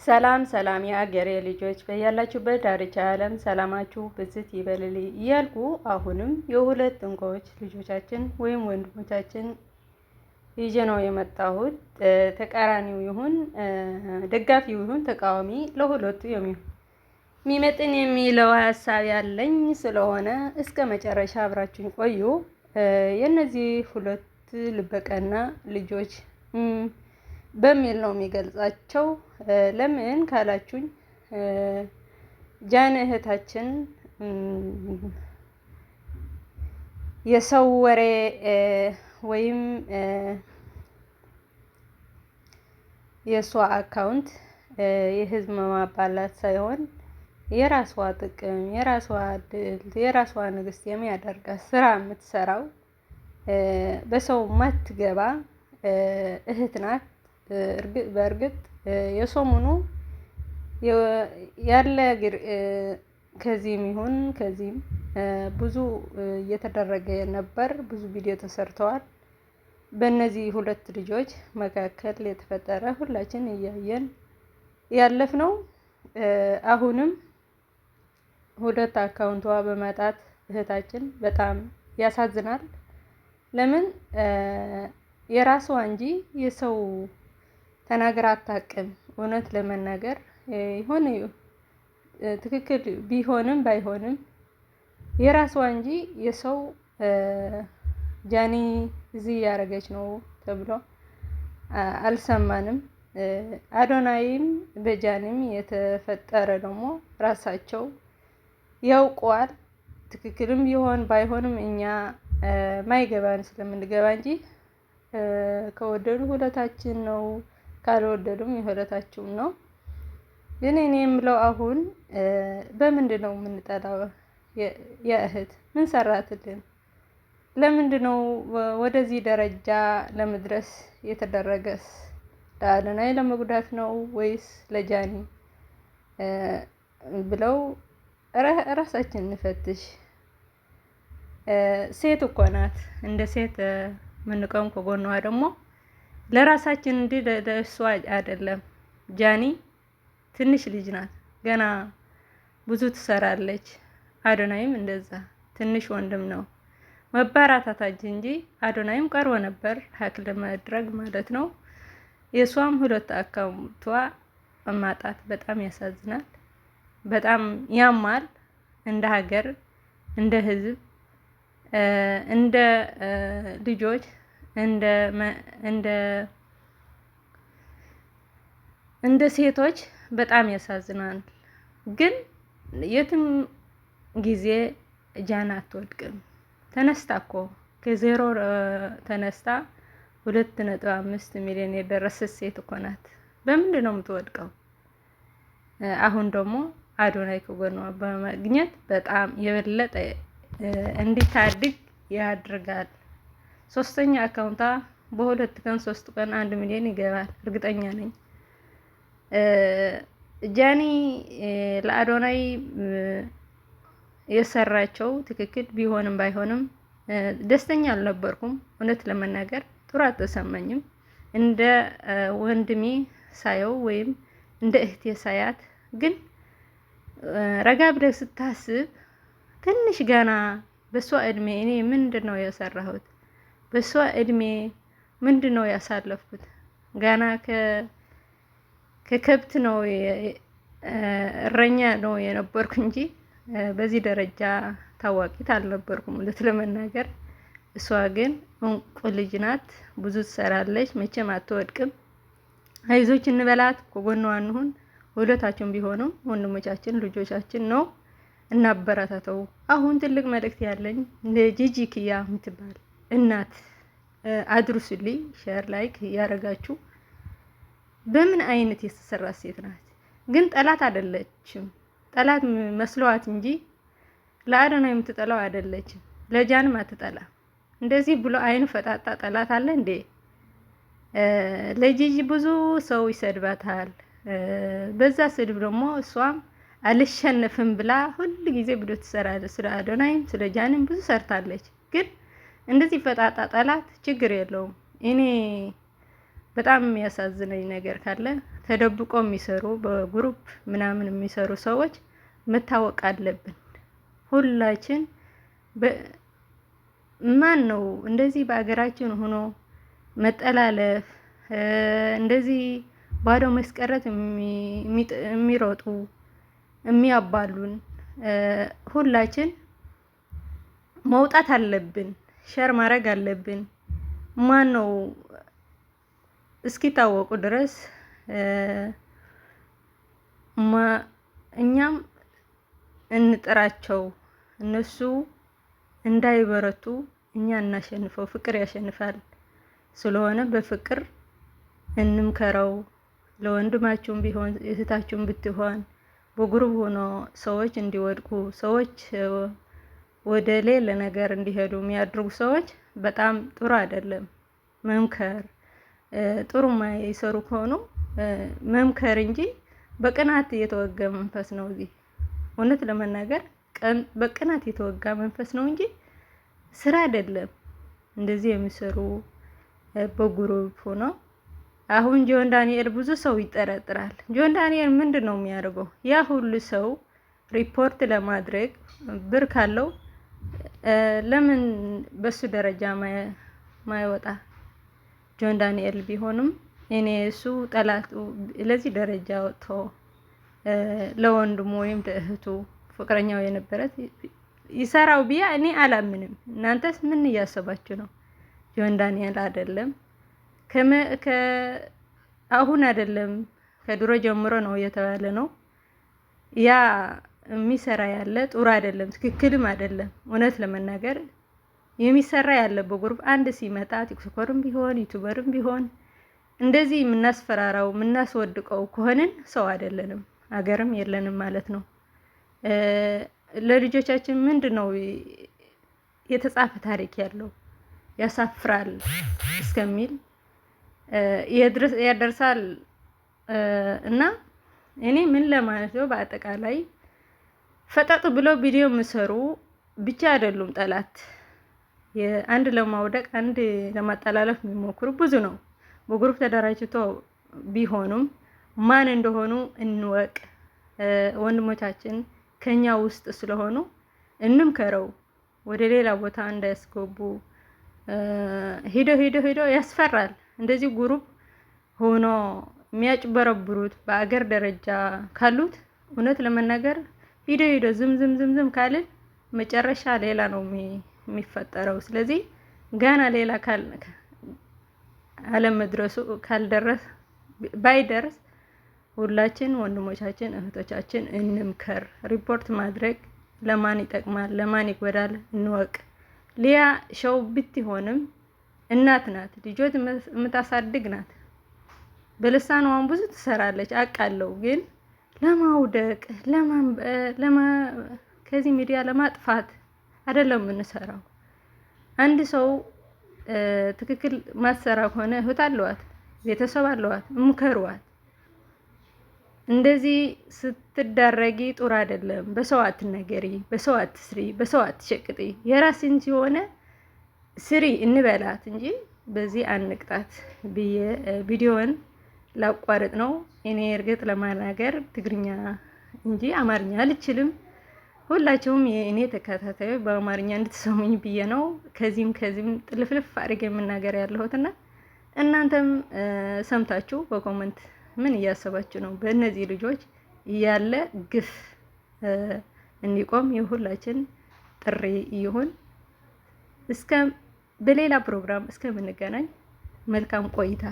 ሰላም ሰላም የአገሬ ልጆች በያላችሁበት ዳርቻ ዓለም ሰላማችሁ ብዝት ይበልልኝ እያልኩ አሁንም የሁለት እንቁዎች ልጆቻችን ወይም ወንድሞቻችን ይዤ ነው የመጣሁት። ተቃራኒው ይሁን ደጋፊው ይሁን ተቃዋሚ ለሁለቱ የሚመጥን የሚለው ሀሳብ ያለኝ ስለሆነ እስከ መጨረሻ አብራችሁኝ ቆዩ። የነዚህ ሁለት ልበቀና ልጆች በሚል ነው የሚገልጻቸው። ለምን ካላችሁኝ ጃን እህታችን የሰው ወሬ ወይም የሷ አካውንት የህዝብ ማባላት ሳይሆን የራሷ ጥቅም፣ የራሷ ድል፣ የራሷ ንግስት የሚያደርጋት ስራ የምትሰራው በሰው ማትገባ እህት ናት። በእርግጥ የሰሞኑ ያለ ከዚህም ይሁን ከዚህም ብዙ እየተደረገ ነበር። ብዙ ቪዲዮ ተሰርተዋል። በእነዚህ ሁለት ልጆች መካከል የተፈጠረ ሁላችን እያየን ያለፍነው። አሁንም ሁለት አካውንቷ በማጣት እህታችን በጣም ያሳዝናል። ለምን የራሷ እንጂ የሰው ተናግራ አታውቅም። እውነት ለመናገር ይሆን ትክክል ቢሆንም ባይሆንም የራሷ እንጂ የሰው ጃኒ እዚህ ያደረገች ነው ተብሎ አልሰማንም። አዶናይም በጃኒም የተፈጠረ ደግሞ ራሳቸው ያውቀዋል። ትክክልም ቢሆን ባይሆንም እኛ ማይገባን ስለምንገባ እንጂ ከወደዱ ሁለታችን ነው፣ ካልወደዱም የሁለታችን ነው። ግን እኔ የምለው አሁን በምንድን ነው የምንጠላው? የእህት ምን ሰራትልን? ለምንድን ነው ወደዚህ ደረጃ ለመድረስ የተደረገስ? ለአዶናይ ለመጉዳት ነው ወይስ ለጃኒ ብለው ራሳችን እንፈትሽ። ሴት እኮ ናት። እንደ ሴት ምንቀም ከጎኗ ደግሞ ለራሳችን እንጂ ለእሷ አይደለም። ጃኒ ትንሽ ልጅ ናት፣ ገና ብዙ ትሰራለች። አዶናይም እንደዛ ትንሽ ወንድም ነው። መበራታታች እንጂ አዶናይም ቀርቦ ነበር ሀክ ለማድረግ ማለት ነው። የሷም ሁለት አካውንቷ ማጣት በጣም ያሳዝናል፣ በጣም ያማል። እንደ ሀገር፣ እንደ ህዝብ፣ እንደ ልጆች፣ እንደ ሴቶች በጣም ያሳዝናል። ግን የትም ጊዜ ጃን አትወድቅም። ተነስታ እኮ ከዜሮ ተነስታ 2.5 ሚሊዮን የደረሰች ሴት እኮ ናት። በምንድን ነው የምትወድቀው? አሁን ደግሞ አዶናይ ከጎኗ በማግኘት በጣም የበለጠ እንዲታድግ ያድርጋል። ሶስተኛ አካውንታ በሁለት ቀን 3 ቀን 1 ሚሊዮን ይገባል፣ እርግጠኛ ነኝ። ጃኒ ለአዶናይ የሰራቸው ትክክል ቢሆንም ባይሆንም ደስተኛ አልነበርኩም። እውነት ለመናገር ጥሩ አልተሰማኝም። እንደ ወንድሜ ሳየው ወይም እንደ እህቴ ሳያት፣ ግን ረጋ ብለህ ስታስብ ትንሽ ገና በሷ እድሜ እኔ ምንድን ነው የሰራሁት? በሷ እድሜ ምንድን ነው ያሳለፍኩት? ገና ከከብት ነው እረኛ ነው የነበርኩ እንጂ በዚህ ደረጃ ታዋቂት አልነበርኩም እውነት ለመናገር። እሷ ግን እንቁ ልጅ ናት፣ ብዙ ትሰራለች፣ መቼም አትወድቅም። አይዞች እንበላት፣ ከጎኗ እንሁን። ሁለታችን ቢሆኑ ወንድሞቻችን ልጆቻችን ነው፣ እናበረታተው። አሁን ትልቅ መልእክት ያለኝ ለጂጂ ኪያ የምትባል እናት አድርሱልኝ፣ ሼር ላይክ ያረጋችሁ። በምን አይነት የተሰራ ሴት ናት? ግን ጠላት አይደለችም። ጠላት መስሏት እንጂ ለአዶናይ የምትጠላው አይደለችም። ለጃንም አትጠላ። እንደዚህ ብሎ አይኑ ፈጣጣ ጠላት አለ እንዴ? ለጂጂ ብዙ ሰው ይሰድባታል። በዛ ስድብ ደግሞ እሷም አልሸነፍም ብላ ሁሉ ጊዜ ቪዲዮ ትሰራለች። ስለ አዶናይም ስለ ጃንም ብዙ ሰርታለች። ግን እንደዚህ ፈጣጣ ጠላት ችግር የለውም። እኔ በጣም የሚያሳዝነኝ ነገር ካለ ተደብቆ የሚሰሩ በግሩፕ ምናምን የሚሰሩ ሰዎች መታወቅ አለብን። ሁላችን ማን ነው እንደዚህ በአገራችን ሆኖ መጠላለፍ እንደዚህ ባዶ መስቀረት የሚሮጡ የሚያባሉን? ሁላችን መውጣት አለብን። ሸር ማድረግ አለብን። ማን ነው እስኪታወቁ ድረስ እኛም እንጥራቸው። እነሱ እንዳይበረቱ እኛ እናሸንፈው። ፍቅር ያሸንፋል። ስለሆነ በፍቅር እንምከረው። ለወንድማችሁም ቢሆን እህታችሁም ብትሆን በግሩፕ ሆኖ ሰዎች እንዲወድቁ ሰዎች ወደ ሌላ ነገር እንዲሄዱ የሚያደርጉ ሰዎች በጣም ጥሩ አይደለም። መምከር ጥሩ ማይሰሩ ከሆኑ መምከር እንጂ በቅናት የተወጋ መንፈስ ነው። እዚህ እውነት ለመናገር በቅናት የተወጋ መንፈስ ነው እንጂ ስራ አይደለም። እንደዚህ የሚሰሩ በግሩፕ ሆኖ አሁን ጆን ዳንኤል ብዙ ሰው ይጠረጥራል። ጆን ዳንኤል ምንድን ነው የሚያደርገው? ያ ሁሉ ሰው ሪፖርት ለማድረግ ብር ካለው ለምን በሱ ደረጃ ማይወጣ? ጆን ዳንኤል ቢሆንም እኔ እሱ ጠላቱ ለዚህ ደረጃ ወጥቶ ለወንድሙ ወይም ለእህቱ ፍቅረኛው የነበረት ይሰራው ቢያ እኔ አላምንም። እናንተስ ምን እያሰባችሁ ነው? ጆን ዳንኤል አይደለም አሁን አይደለም ከድሮ ጀምሮ ነው እየተባለ ነው። ያ የሚሰራ ያለ ጥሩ አይደለም፣ ትክክልም አይደለም። እውነት ለመናገር የሚሰራ ያለ በግሩፕ አንድ ሲመጣ ቲክቶከርም ቢሆን ዩቲዩበርም ቢሆን እንደዚህ የምናስፈራራው የምናስወድቀው ከሆነን ሰው አይደለንም፣ አገርም የለንም ማለት ነው። ለልጆቻችን ምንድነው የተጻፈ ታሪክ ያለው? ያሳፍራል እስከሚል ያደርሳል። እና እኔ ምን ለማለት ነው በአጠቃላይ ፈጠጥ ብለው ቪዲዮ ምሰሩ ብቻ አይደሉም ጠላት። አንድ ለማውደቅ አንድ ለማጠላለፍ የሚሞክሩ ብዙ ነው። በግሩፕ ተደራጅቶ ቢሆኑም ማን እንደሆኑ እንወቅ። ወንድሞቻችን ከኛ ውስጥ ስለሆኑ እንምከረው፣ ወደ ሌላ ቦታ እንዳያስገቡ። ሄዶ ያስፈራል። እንደዚህ ግሩፕ ሆኖ የሚያጭበረብሩት በአገር ደረጃ ካሉት እውነት ለመናገር ሄዶ ዝም ካልን መጨረሻ ሌላ ነው የሚፈጠረው። ስለዚህ ገና ሌላ አለመድረሱ ካልደረስ ባይደርስ ሁላችን ወንድሞቻችን እህቶቻችን እንምከር። ሪፖርት ማድረግ ለማን ይጠቅማል ለማን ይጎዳል እንወቅ። ሊያ ሸው ብትሆንም እናት ናት፣ ልጆች የምታሳድግ ናት። በልሳኗን ብዙ ትሰራለች አውቃለሁ። ግን ለማውደቅ ከዚህ ሚዲያ ለማጥፋት አይደለም የምንሰራው። አንድ ሰው ትክክል ማሰራ ከሆነ እህት አለዋት፣ ቤተሰብ አለዋት፣ ምከሯት። እንደዚህ ስትዳረጊ ጥሩ አይደለም። በሰው አትነገሪ፣ በሰው አትስሪ፣ በሰው አትሸቅጢ። የራስን ሲሆነ ስሪ እንበላት እንጂ በዚህ አንቅጣት ብዬ ቪዲዮውን ላቋርጥ ነው። እኔ እርግጥ ለማናገር ትግርኛ እንጂ አማርኛ አልችልም። ሁላችሁም የእኔ ተከታታዮች በአማርኛ እንድትሰሙኝ ብዬ ነው ከዚህም ጥልፍልፍ አድርጌ የምናገር ያለሁትና እናንተም ሰምታችሁ በኮመንት ምን እያሰባችሁ ነው? በእነዚህ ልጆች ያለ ግፍ እንዲቆም የሁላችን ጥሪ ይሁን። በሌላ ፕሮግራም እስከምንገናኝ መልካም ቆይታ